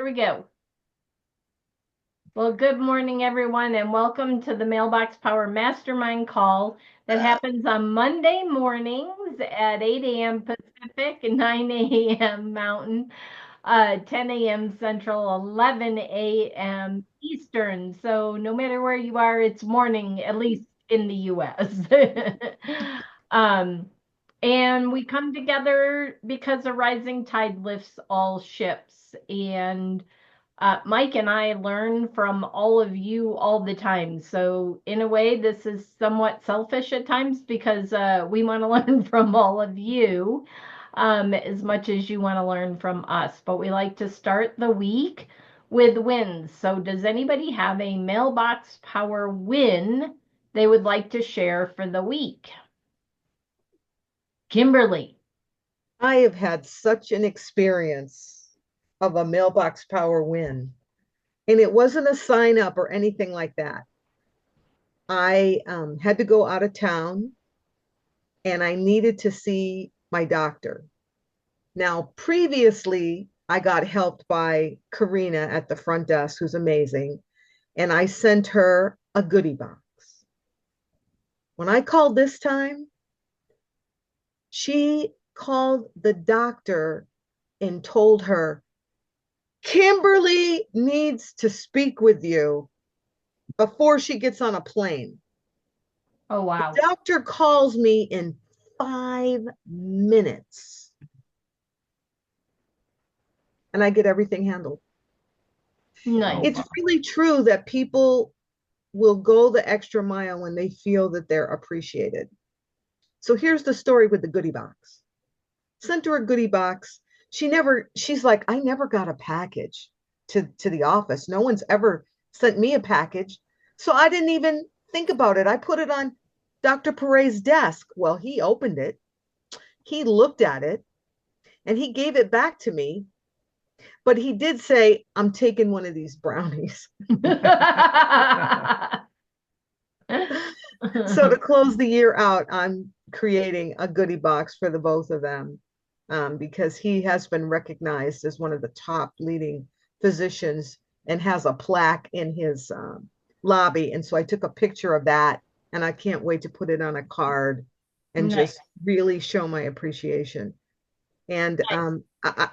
we go. Well, good morning, everyone, and welcome to the Mailbox Power Mastermind Call that happens on Monday mornings at 8 a.m. Pacific and 9 a.m. Mountain, 10 a.m. Central, 11 a.m. Eastern. So no matter where you are, it's morning, at least in the U.S. um, and we come together because a rising tide lifts all ships. And Mike and I learn from all of you all the time. So, in a way, this is somewhat selfish at times because we want to learn from all of you as much as you want to learn from us. But we like to start the week with wins. So, does anybody have a mailbox power win they would like to share for the week? Kimberly. I have had such an experience of a mailbox power win, and it wasn't a sign up or anything like that. I had to go out of town and I needed to see my doctor. Now, previously, I got helped by Karina at the front desk, who's amazing, and I sent her a goodie box. When I called this time, she called the doctor and told her, Kimberly needs to speak with you before she gets on a plane. Oh, The wow. doctor calls me in 5 minutes and I get everything handled. Oh, Nice. It's wow. really true that people will go the extra mile when they feel that they're appreciated. So here's the story with the goodie box. Sent her a goodie box. She's like, I never got a package to the office. No one's ever sent me a package. So I didn't even think about it. I put it on Dr. Perez's desk. Well, he opened it, he looked at it, and he gave it back to me. But he did say, I'm taking one of these brownies. So to close the year out, I'm creating a goodie box for the both of them because he has been recognized as one of the top leading physicians and has a plaque in his lobby. And so I took a picture of that and I can't wait to put it on a card and Nice. just really show my appreciation. And Nice.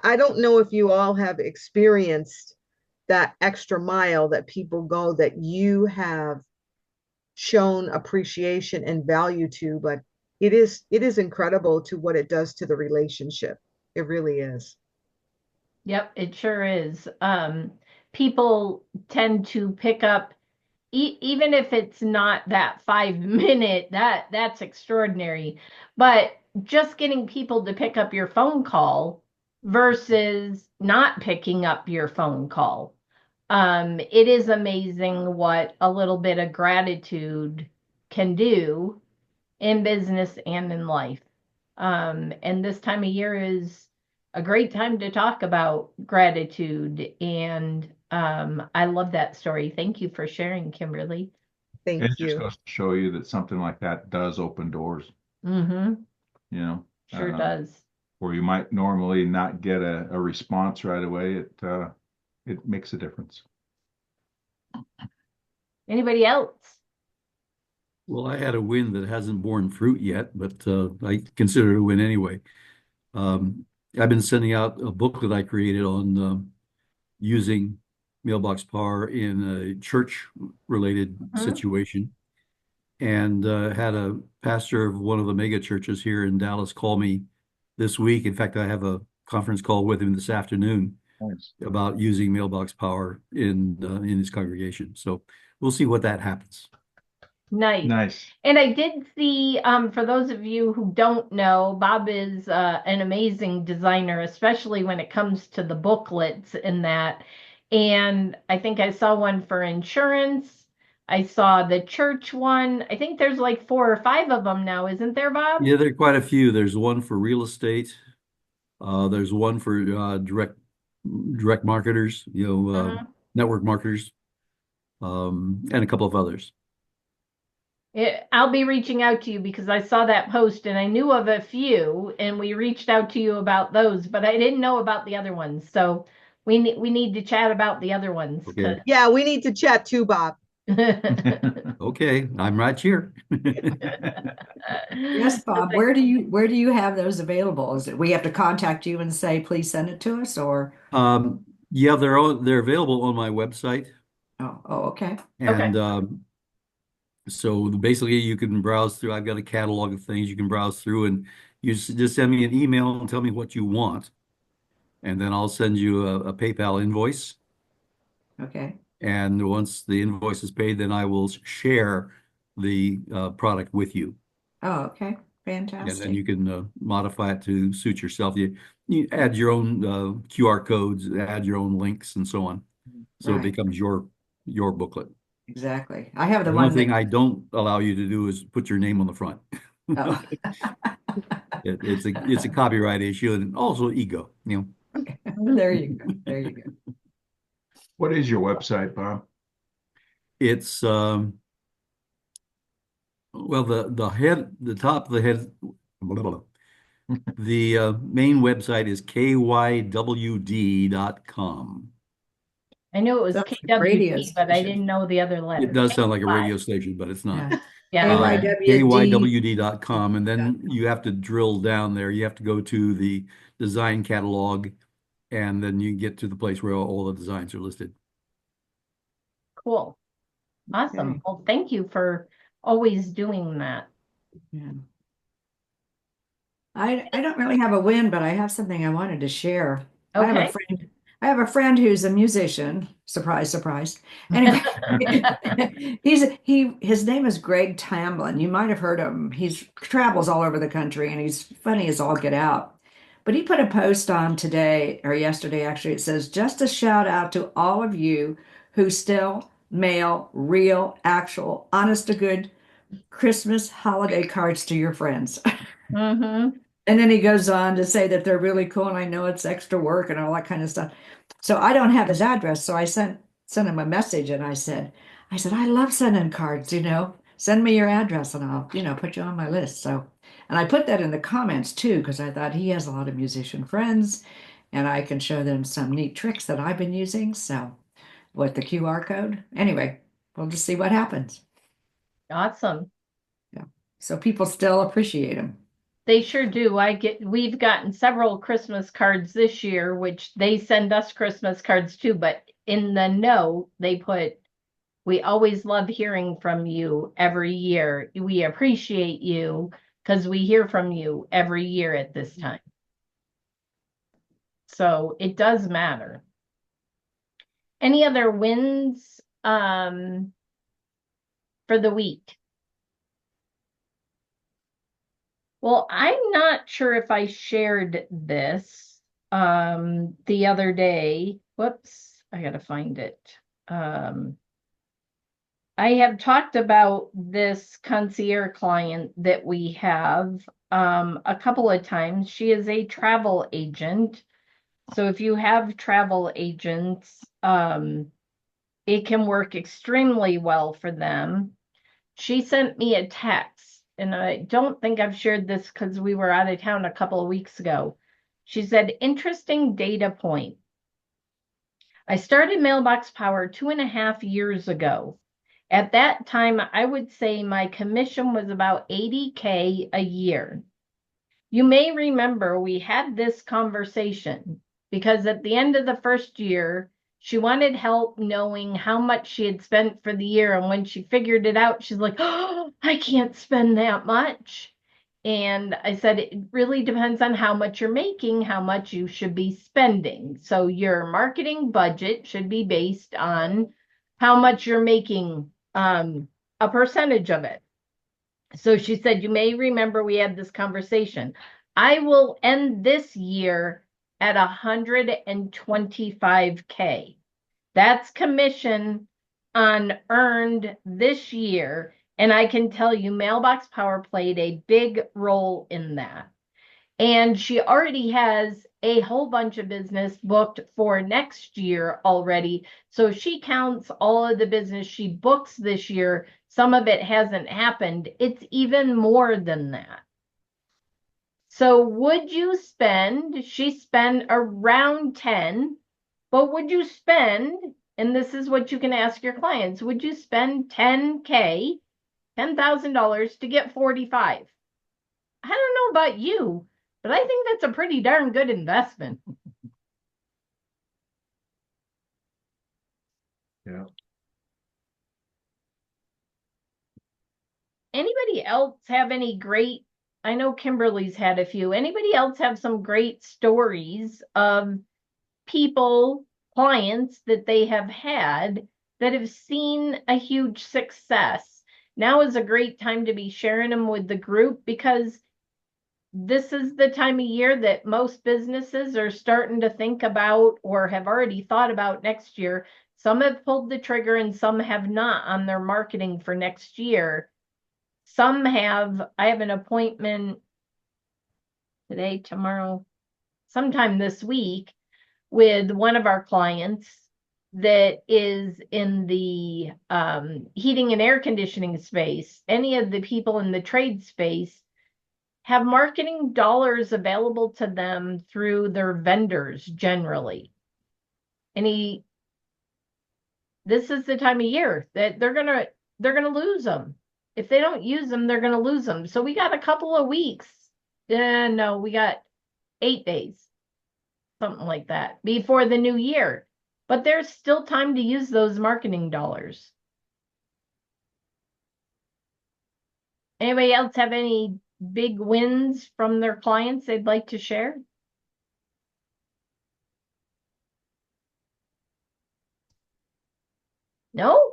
I don't know if you all have experienced that extra mile that people go that you have shown appreciation and value to, but it is incredible to what it does to the relationship. It really is. Yep, it sure is. People tend to pick up, even if it's not that 5 minute, that's extraordinary. But just getting people to pick up your phone call versus not picking up your phone call. It is amazing what a little bit of gratitude can do in business and in life. And this time of year is a great time to talk about gratitude. And I love that story. Thank you for sharing, Kimberly. It Thank just you. goes to show you that something like that does open doors, Mm-hmm. you know, Sure does. where you might normally not get a response right away. It makes a difference. Anybody else? Well, I had a win that hasn't borne fruit yet, but I consider it a win anyway. Um, I've been sending out a book that I created on using Mailbox Power in a church-related Hmm. situation, and had a pastor of one of the mega churches here in Dallas call me this week. In fact, I have a conference call with him this afternoon Nice. about using Mailbox Power in his congregation. So we'll see what that happens. Nice. Nice. And I did see, for those of you who don't know, Bob is an amazing designer, especially when it comes to the booklets and that. And I think I saw one for insurance. I saw the church one. I think there's like 4 or 5 of them now, isn't there, Bob? Yeah, there are quite a few. There's one for real estate. There's one for direct marketers, Mhm. network marketers, and a couple of others. I'll be reaching out to you because I saw that post and I knew of a few, and we reached out to you about those, but I didn't know about the other ones. So we need to chat about the other ones. Okay. Yeah, we need to chat too, Bob. Okay, I'm right here. Yes, Bob, where do you have those available? Is it we have to contact you and say, please send it to us, or Yeah, they're available on my website, okay. Okay. and so basically you can browse through. I've got a catalog of things you can browse through, and you just send me an email and tell me what you want, and then I'll send you a PayPal invoice. Okay. And once the invoice is paid, then I will share the product with you. Oh, okay. And then Fantastic. you can modify it to suit yourself. You add your own QR codes, add your own links, and so on. So it Right. becomes your booklet. Exactly. I have the The only one that, thing I don't allow you to do is put your name on the front. oh. It's a copyright issue and also ego, you know. There you go. There you go. What is your website, Bob? It's well the top of the head blah, blah, blah. The main website is kywd.com. I knew it was Sounds like a radio KWD, but I station. didn't know the other It letter. does sound like a radio KY. station, but it's not. Yeah. Yeah. kywd.com. And then you have to drill down there. You have to go to the design catalog, and then you get to the place where all the designs are listed. Cool. Awesome. Okay. Well, thank you for always doing that. Yeah. I don't really have a win, but I have something I wanted to share. Okay. I have a friend who's a musician. Surprise, surprise. Anyway, his name is Greg Tamblin. You might have heard of him. He's travels all over the country and he's funny as all get out. But he put a post on today or yesterday, actually. It says, just a shout out to all of you who still mail real, actual, honest to good Christmas holiday cards to your friends. Mm-hmm. And then he goes on to say that they're really cool, and I know it's extra work and all that kind of stuff. So I don't have his address, so I sent him a message, and I said, I love sending cards, send me your address, and I'll, put you on my list. So, and I put that in the comments too, because I thought he has a lot of musician friends, and I can show them some neat tricks that I've been using. So, with the QR code, anyway, we'll just see what happens. Awesome. Yeah. So people still appreciate him. They sure do. We've gotten several Christmas cards this year, which they send us Christmas cards too, but in the note they put, we always love hearing from you every year. We appreciate you because we hear from you every year at this time. So it does matter. Any other wins for the week? Well, I'm not sure if I shared this the other day. Whoops, I gotta find it. I have talked about this concierge client that we have a couple of times. She is a travel agent. So if you have travel agents, it can work extremely well for them. She sent me a text. And I don't think I've shared this because we were out of town a couple of weeks ago. She said, interesting data point. I started Mailbox Power 2.5 years ago. At that time, I would say my commission was about $80K a year. You may remember we had this conversation because at the end of the first year, she wanted help knowing how much she had spent for the year. And when she figured it out, she's like, oh, I can't spend that much. And I said, it really depends on how much you're making, how much you should be spending. So your marketing budget should be based on how much you're making, a percentage of it. So she said, you may remember we had this conversation. I will end this year at 125K. That's commission on earned this year. And I can tell you, Mailbox Power played a big role in that. And she already has a whole bunch of business booked for next year already. So she counts all of the business she books this year. Some of it hasn't happened. It's even more than that. So would you spend, she spent around 10 But would you spend, and this is what you can ask your clients, would you spend $10,000 to get 45? I don't know about you, but I think that's a pretty darn good investment. Yeah. Anybody else have any great, I know Kimberly's had a few. Anybody else have some great stories of people, clients that they have had that have seen a huge success? Now is a great time to be sharing them with the group, because this is the time of year that most businesses are starting to think about or have already thought about next year. Some have pulled the trigger and some have not on their marketing for next year. Some have, I have an appointment today, tomorrow, sometime this week with one of our clients that is in the heating and air conditioning space. Any of the people in the trade space have marketing dollars available to them through their vendors generally. This is the time of year that they're gonna lose them. If they don't use them, they're gonna lose them. So we got a couple of weeks. No, we got 8 days, something like that, before the new year. But there's still time to use those marketing dollars. Anybody else have any big wins from their clients they'd like to share? No?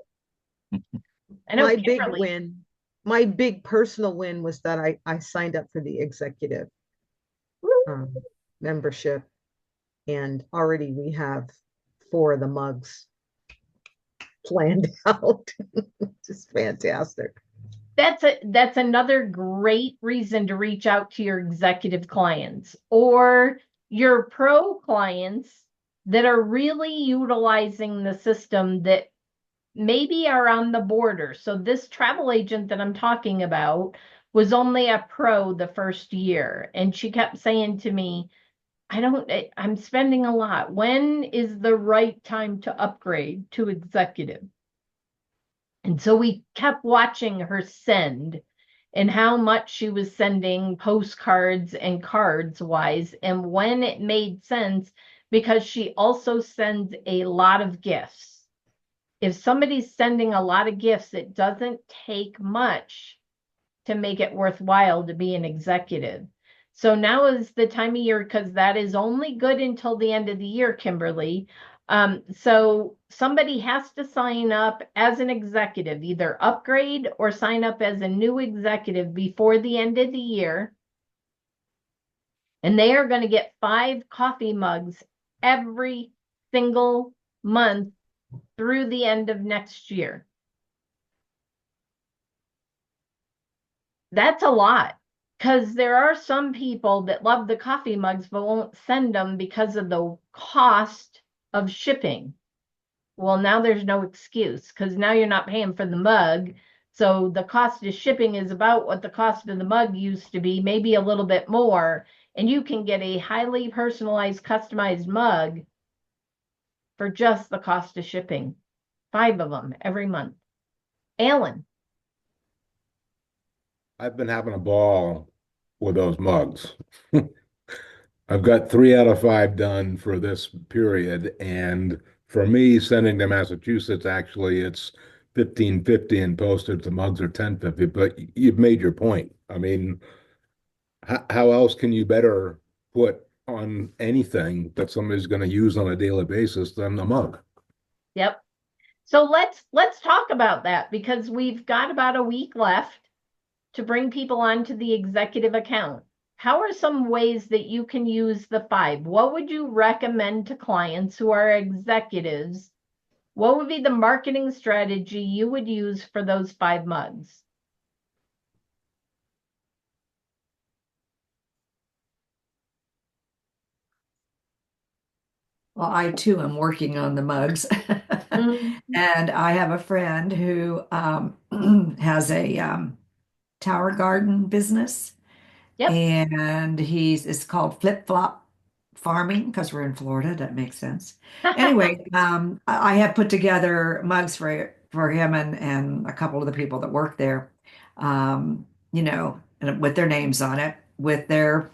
I know My big Kimberly. win, my big personal win was that I signed up for the executive um, membership, and already we have 4 of the mugs planned out. Just fantastic. That's another great reason to reach out to your executive clients or your pro clients that are really utilizing the system, that maybe are on the border. So this travel agent that I'm talking about was only a pro the first year, and she kept saying to me, I'm spending a lot. When is the right time to upgrade to executive? And so we kept watching her send and how much she was sending postcards and cards wise, and when it made sense, because she also sends a lot of gifts. If somebody's sending a lot of gifts, it doesn't take much to make it worthwhile to be an executive. So now is the time of year, because that is only good until the end of the year, Kimberly. So somebody has to sign up as an executive, either upgrade or sign up as a new executive before the end of the year. And they are going to get 5 coffee mugs every single month through the end of next year. That's a lot, because there are some people that love the coffee mugs but won't send them because of the cost of shipping. Well, now there's no excuse, because now you're not paying for the mug. So the cost of shipping is about what the cost of the mug used to be, maybe a little bit more. And you can get a highly personalized, customized mug for just the cost of shipping. 5 of them every month. Alan. I've been having a ball with those mugs. I've got 3 out of 5 done for this period, and for me, sending to Massachusetts, actually, it's 15.50 and postage. The mugs are 10.50. But you've made your point. I mean, how else can you better put on anything that somebody's going to use on a daily basis than the mug? Yep. So let's talk about that, because we've got about a week left to bring people onto the executive account. How are some ways that you can use the 5? What would you recommend to clients who are executives? What would be the marketing strategy you would use for those 5 mugs? Well, I too am working on the mugs. And I have a friend who has a tower garden business. Yep. And it's called farming because we're in Florida. That makes sense. Anyway, I have put together mugs for him and a couple of the people that work there, you know, and with their names on it, with their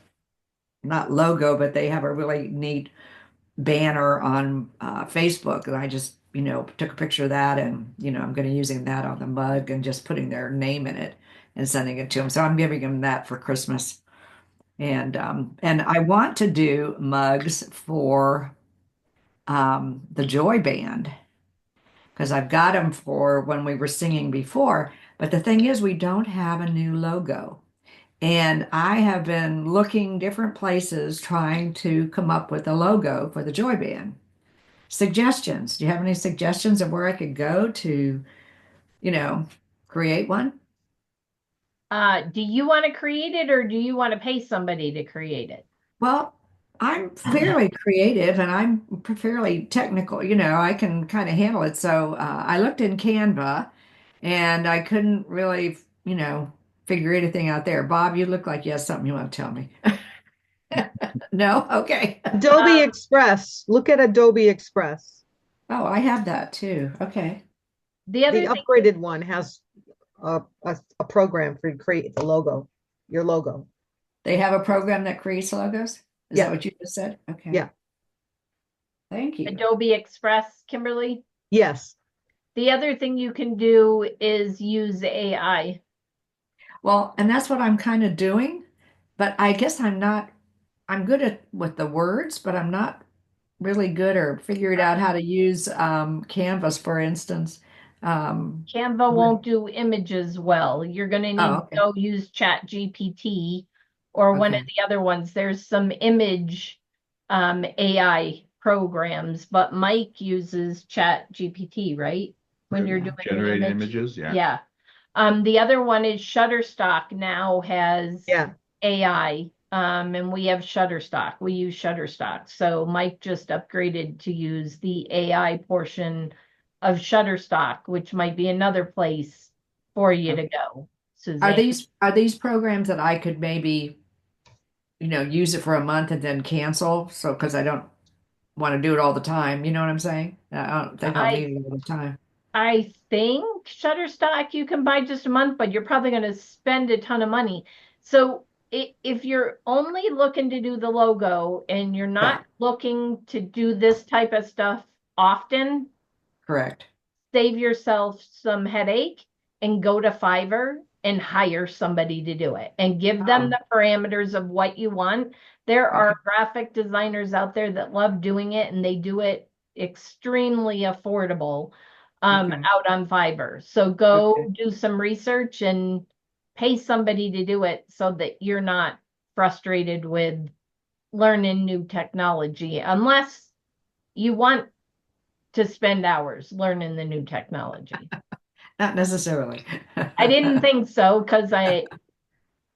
not logo, but they have a really neat banner on Facebook, and I just, you know, took a picture of that, and you know, I'm going to using that on the mug and just putting their name in it and sending it to them. So I'm giving them that for Christmas, and I want to do mugs for the Joy Band because I've got them for when we were singing before. But the thing is, we don't have a new logo. And I have been looking different places trying to come up with a logo for the Joy Band. Suggestions. Do you have any suggestions of where I could go to, you know, create one? Do you want to create it or do you want to pay somebody to create it? Well, I'm fairly creative and I'm fairly technical. You know, I can kind of handle it. So I looked in Canva and I couldn't really, you know, figure anything out there. Bob, you look like you have something you want to tell me. No? Okay. Adobe Express. Look at Adobe Express. Oh, I have that too. Okay. The other The thing, upgraded one has a program for you to create the logo, your logo. They have a program that creates logos? Is Yeah. that what you just said? Okay. Yeah. Thank you. Adobe Express, Kimberly. Yes. The other thing you can do is use AI. Well, and that's what I'm kind of doing, but I guess I'm good at with the words, but I'm not really good or figured out how to use Canvas, for instance. Canva won't do images well. You're going to need Oh, to okay. go use Chat GPT or one of Okay. the other ones. There's some image AI programs, but Mike uses Chat GPT, right? When you're Yeah. doing an Generating image. images, yeah. Yeah. The other one is Shutterstock now has Yeah. AI. And we have Shutterstock. We use Shutterstock. So Mike just upgraded to use the AI portion of Shutterstock, which might be another place for you to go, Are Suzanne. these programs that I could maybe, you know, use it for a month and then cancel? So, because I don't want to do it all the time. You know what I'm saying? I don't think I'll I need it all the time. I think Shutterstock you can buy just a month, but you're probably going to spend a ton of money. So if you're only looking to do the logo and you're Yeah, not looking to do this type of stuff often, correct. save yourself some headache and go to Fiverr and hire somebody to do it and give them the parameters of what you want. There Okay. are graphic designers out there that love doing it and they do it extremely affordable Okay. out on Fiverr. So go Okay. do some research and pay somebody to do it so that you're not frustrated with learning new technology unless you want to spend hours learning the new technology. Not necessarily. I didn't think so because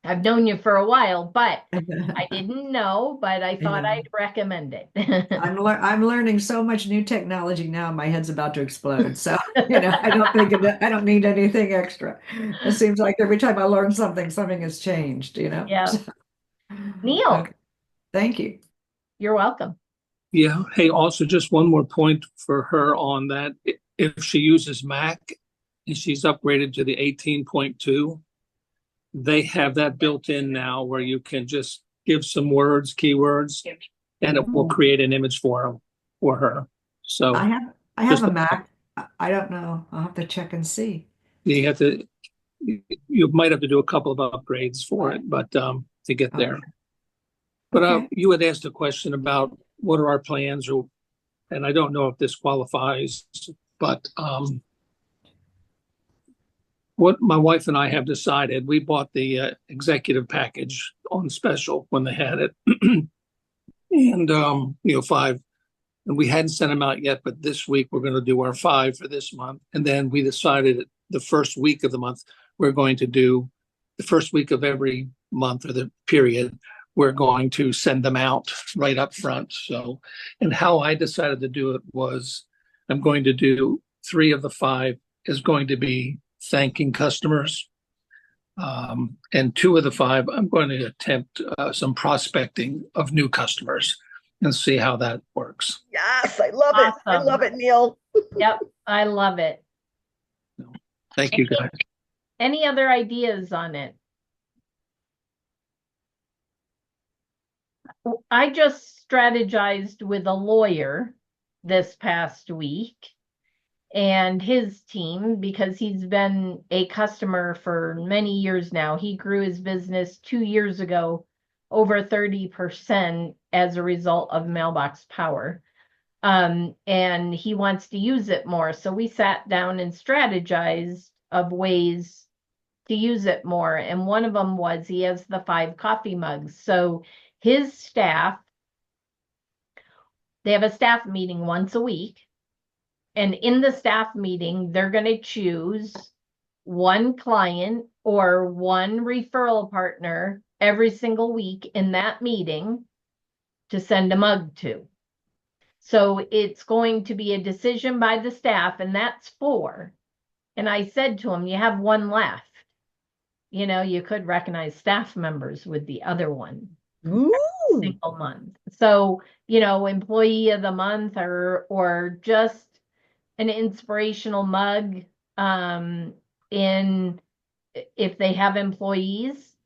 I've known you for a while, but I didn't know, but I thought Yeah. I'd recommend it. I'm learning so much new technology now. My head's about to explode. So, you know, I don't need anything extra. It seems like every time I learn something, something has changed, you know? Yeah. So, Neil, okay. Thank you. you're welcome. Yeah. Hey, also just one more point for her on that. If she uses Mac and she's upgraded to the 18.2, they have that built in now where you can just give some words, keywords, and it will create an image for her. So I have just a Mac. I don't know. I'll have to check and see. you have to, you might have to do a couple of upgrades for it, but to get there. Okay. But Okay. you had asked a question about what are our plans, and I don't know if this qualifies, but what my wife and I have decided, we bought the executive package on special when they had it, and you know, 5, and we hadn't sent them out yet, but this week we're going to do our 5 for this month, and then we decided the first week of the month we're going to do the first week of every month or the period. We're going to send them out right up front. So, and how I decided to do it was I'm going to do 3 of the 5 is going to be thanking customers. And 2 of the 5, I'm going to attempt some prospecting of new customers. and see how that works. Yes, I love it. I Awesome. love it, Neil. Yep, I love it. Thank you, guys. Any other ideas on it? I just strategized with a lawyer this past week and his team because he's been a customer for many years now. He grew his business 2 years ago over 30% as a result of Mailbox Power. And he wants to use it more. So we sat down and strategized of ways to use it more. And one of them was he has the 5 coffee mugs. So his staff, they have a staff meeting once a week. And in the staff meeting, they're going to choose one client or one referral partner every single week in that meeting to send a mug to. So it's going to be a decision by the staff, and that's 4. And I said to him, you have 1 left. You know, you could recognize staff members with the other one. Ooh. Single month. So, you know, employee of the month or just an inspirational mug in if they have employees,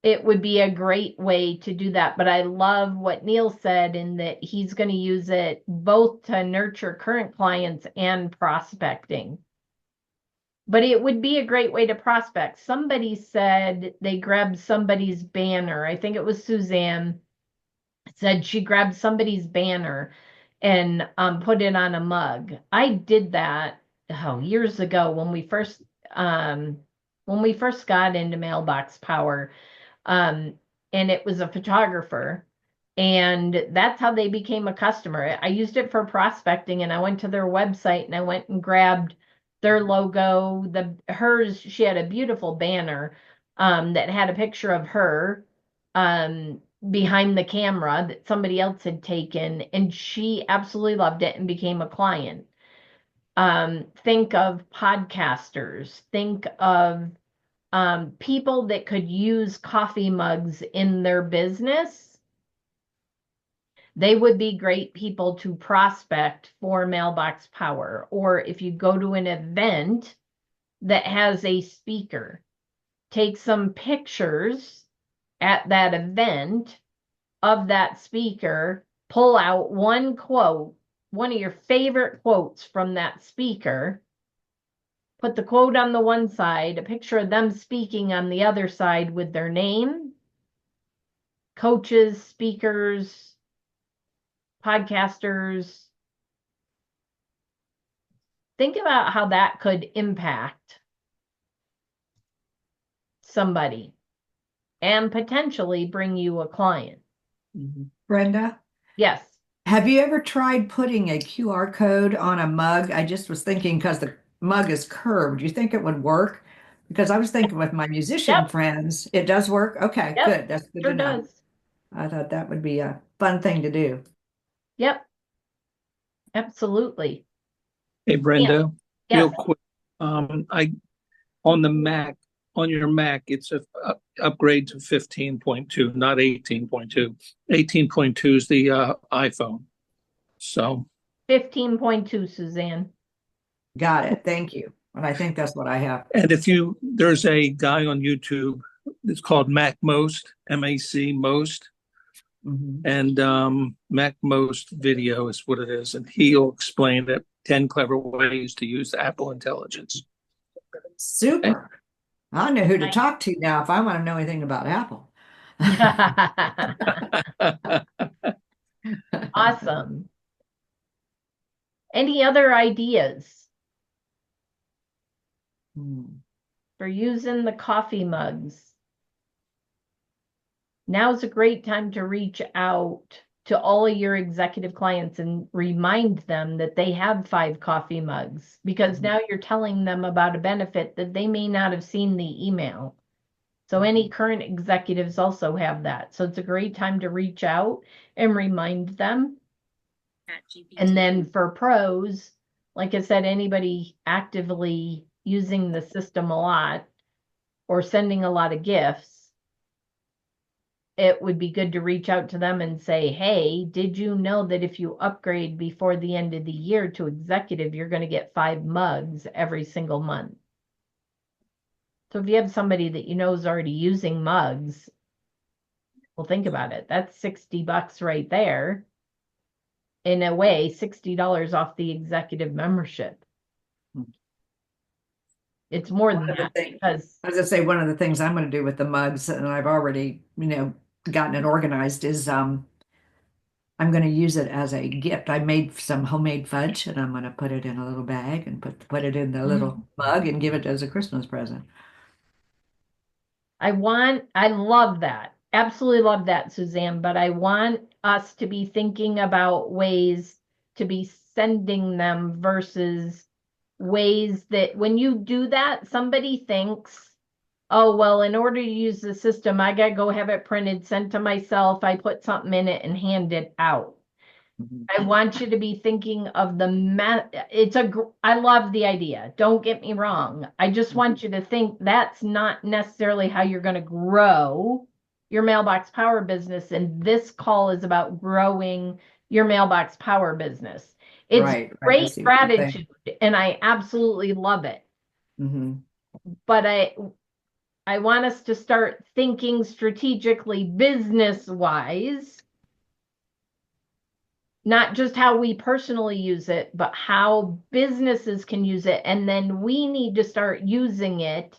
it would be a great way to do that. But I love what Neil said in that he's going to use it both to nurture current clients and prospecting. But it would be a great way to prospect. Somebody said they grabbed somebody's banner. I think it was Suzanne said she grabbed somebody's banner and put it on a mug. I did that years ago when we first got into Mailbox Power. And it was a photographer. And that's how they became a customer. I used it for prospecting, and I went to their website and I went and grabbed their logo. She had a beautiful banner that had a picture of her behind the camera that somebody else had taken, and she absolutely loved it and became a client. Think of podcasters, think of people that could use coffee mugs in their business. They would be great people to prospect for Mailbox Power. Or if you go to an event that has a speaker, take some pictures at that event of that speaker, pull out one quote, one of your favorite quotes from that speaker, put the quote on the one side, a picture of them speaking on the other side with their name, coaches, speakers, podcasters. Think about how that could impact somebody and potentially bring you a client. Brenda, Yes. have you ever tried putting a QR code on a mug? I just was thinking because the mug is curved. Do you think it would work? Because I was thinking with my musician Yep. friends, it does work. Okay, Yep. good. That's good Sure to know. does. I thought that would be a fun thing to do. Yep. Absolutely. Hey, Brenda, real Yes. quick. On the Mac, on your Mac, it's a upgrade to 15.2, not 18.2. 18.2 is the iPhone. So 15.2, Suzanne. Got it. Thank you. And I think that's what I have. and there's a guy on YouTube, it's called Mac Most, MAC Most, Mhm. and Mac Most video is what it is, and he'll explain it 10 clever ways to use Apple Intelligence. Super. I know who to Nice. talk to now if I want to know anything about Apple. Awesome. Any other ideas for using the coffee mugs? Now's a great time to reach out to all of your executive clients and remind them that they have 5 coffee mugs, because now you're telling them about a benefit that they may not have seen the email. So any current executives also have that. So it's a great time to reach out and remind them. And then for pros, like I said, anybody actively using the system a lot or sending a lot of gifts, it would be good to reach out to them and say, hey, did you know that if you upgrade before the end of the year to executive, you're going to get 5 mugs every single month. So if you have somebody that you know is already using mugs, well, think about it. That's $60 right there. In a way, $60 off the executive membership. It's more than that because, as I say, one of the things I'm going to do with the mugs, and I've already, gotten it organized, is I'm going to use it as a gift. I made some homemade fudge, and I'm going to put it in a little bag and put it in the little mug and give it as a Christmas present. I love that. Absolutely love that, Suzanne. But I want us to be thinking about ways to be sending them versus ways that when you do that, somebody thinks, oh, well, in order to use the system, I got to go have it printed, sent to myself. I put something in it and hand it out. I want you to be thinking of I love the idea. Don't get me wrong. I just want you to think that's not necessarily how you're going to grow your Mailbox Power business. And this call is about growing your Mailbox Power business. It's Right. I great see what you're saying. strategy, and I absolutely love it. But I want us to start thinking strategically, business-wise, not just how we personally use it, but how businesses can use it. And then we need to start using it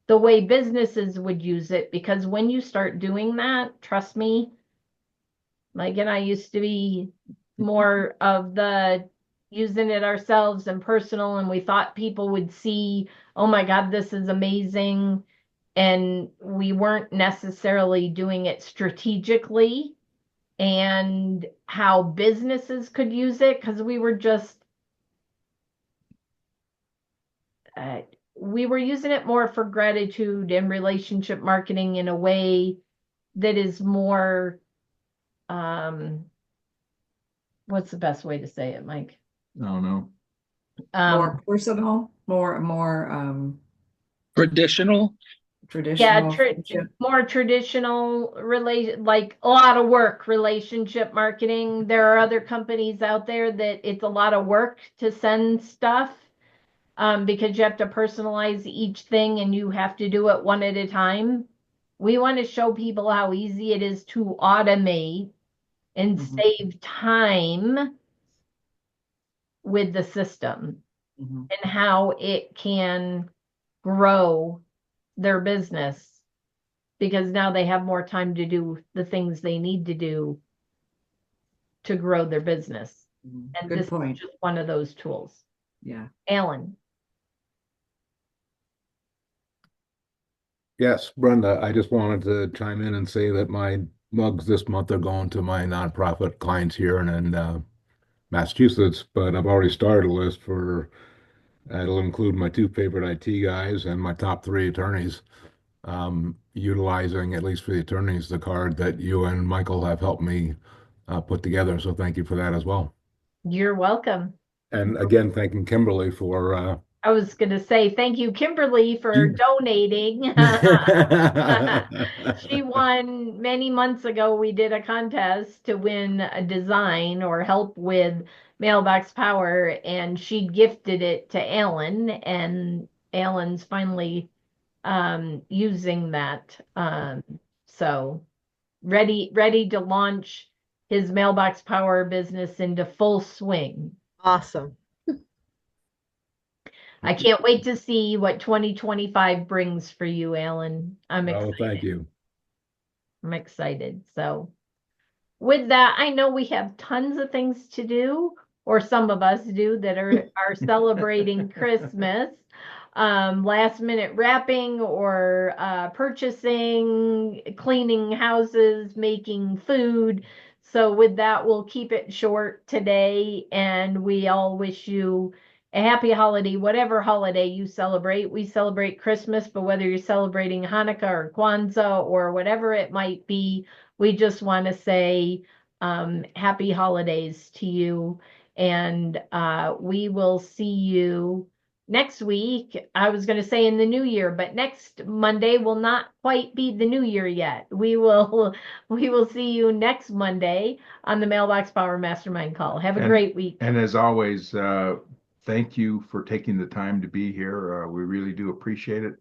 the way businesses would use it, because when you start doing that, trust me, Mike and I used to be more of the using it ourselves and personal, and we thought people would see, oh my God, this is amazing. And we weren't necessarily doing it strategically and how businesses could use it, because we were using it more for gratitude and relationship marketing in a way that is more what's the best way to say it, Mike? I don't know. More personal, more Traditional. traditional. More traditional like a lot of work relationship marketing. There are other companies out there that it's a lot of work to send stuff because you have to personalize each thing and you have to do it one at a time. We want to show people how easy it is to automate and save time with the system and how it can grow their business, because now they have more time to do the things they need to do to grow their business. And Good this point. is just one of those tools. Yeah. Alan. Yes, Brenda, I just wanted to chime in and say that my mugs this month are going to my nonprofit clients here in Massachusetts, but I've already started a list it'll include my 2 favorite IT guys and my top 3 attorneys, utilizing, at least for the attorneys, the card that you and Michael have helped me put together. So thank you for that as well. You're welcome. And again, thanking Kimberly for I was going to say thank you, Kimberly, for donating. She won many months ago. We did a contest to win a design or help with Mailbox Power, and she gifted it to Alan, and Alan's finally using that. So ready to launch his Mailbox Power business into full swing. Awesome. I can't wait to see what 2025 brings for you, Alan. I'm excited. Oh, thank you. I'm excited. So with that, I know we have tons of things to do, or some of us do, that are celebrating Christmas. Last minute wrapping or purchasing, cleaning houses, making food. So with that, we'll keep it short today, and we all wish you a happy holiday, whatever holiday you celebrate. We celebrate Christmas, but whether you're celebrating Hanukkah or Kwanzaa or whatever it might be, we just want to say happy holidays to you. And we will see you next week, I was going to say in the new year, but next Monday will not quite be the new year yet. We will see you next Monday on the Mailbox Power Mastermind Call. Have a great week. And as always, thank you for taking the time to be here. We really do appreciate it.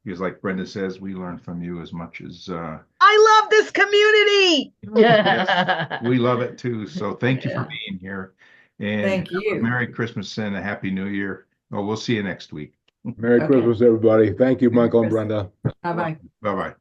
Because like Brenda says, we learn from you as much as I love this community. yes, we love it too. So thank you for being here. And Thank you. Merry Christmas and a Happy New Year. Oh, we'll see you next week. Merry Okay. Christmas, everybody. Thank you, Merry Michael and Christmas. Brenda. Bye-bye. Bye-bye.